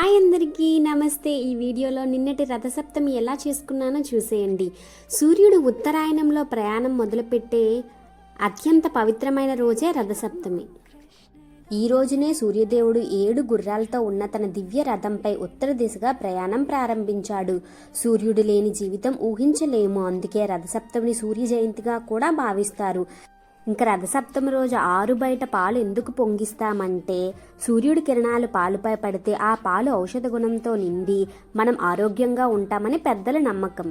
Hi అందరికీ నమస్తే. ఈ వీడియోలో నిన్నటి రథసప్తమి ఎలా చేసుకున్నానో చూసేయండి. సూర్యుడు ఉత్తరాయణంలో ప్రయాణం మొదలుపెట్టే అత్యంత పవిత్రమైన రోజే రథసప్తమి. ఈ రోజునే సూర్యదేవుడు 7 గుర్రాలతో ఉన్న తన దివ్య రథంపై ఉత్తర దిశగా ప్రయాణం ప్రారంభించాడు. సూర్యుడు లేని జీవితం ఊహించలేము. అందుకే రథసప్తమిని సూర్య జయంతిగా కూడా భావిస్తారు. ఇంకా రథసప్తమి రోజు ఆరు బయట పాలు ఎందుకు పొంగిస్తామంటే, సూర్యుడి కిరణాలు పాలుపై పడితే ఆ పాలు ఔషధ గుణంతో నిండి మనం ఆరోగ్యంగా ఉంటామని పెద్దల నమ్మకం.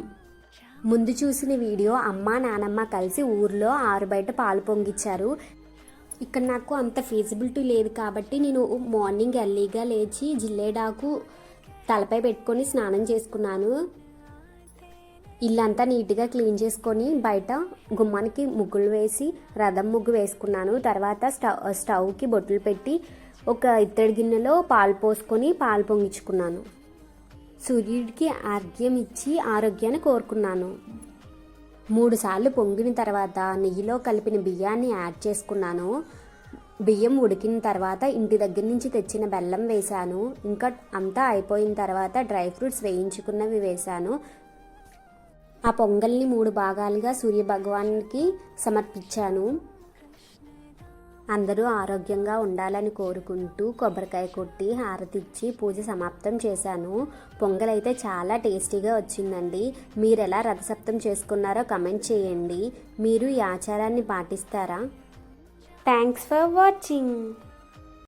ముందు చూసిన వీడియో అమ్మ నానమ్మ కలిసి ఊర్లో ఆరు బయట పాలు పొంగిచ్చారు. ఇక్కడ నాకు అంత ఫీజిబిలిటీ లేదు కాబట్టి నేను మార్నింగ్ ఎర్లీగా లేచి జిల్లేడాకు తలపై పెట్టుకొని స్నానం చేసుకున్నాను. ఇల్లంతా నీట్గా క్లీన్ చేసుకొని బయట గుమ్మానికి ముగ్గులు వేసి రథం ముగ్గు వేసుకున్నాను. తర్వాత స్టవ్కి బొట్టులు పెట్టి ఒక ఇత్తడి గిన్నెలో పాలు పోసుకొని పాలు పొంగించుకున్నాను. సూర్యుడికి ఆర్ఘ్యం ఇచ్చి ఆరోగ్యాన్ని కోరుకున్నాను. 3 సార్లు పొంగిన తర్వాత నెయ్యిలో కలిపిన బియ్యాన్ని యాడ్ చేసుకున్నాను. బియ్యం ఉడికిన తర్వాత ఇంటి దగ్గర నుంచి తెచ్చిన బెల్లం వేశాను. ఇంకా అంతా అయిపోయిన తర్వాత డ్రై ఫ్రూట్స్ వేయించుకున్నవి వేశాను. ఆ పొంగల్ని 3 భాగాలుగా సూర్య భగవానికి సమర్పించాను. అందరూ ఆరోగ్యంగా ఉండాలని కోరుకుంటూ కొబ్బరికాయ కొట్టి హారతిచ్చి పూజ సమాప్తం చేశాను. పొంగల్ అయితే చాలా టేస్టీగా వచ్చిందండి. మీరు ఎలా రథసప్తం చేసుకున్నారో కమెంట్ చేయండి. మీరు ఈ ఆచారాన్ని పాటిస్తారా? Thanks for watching.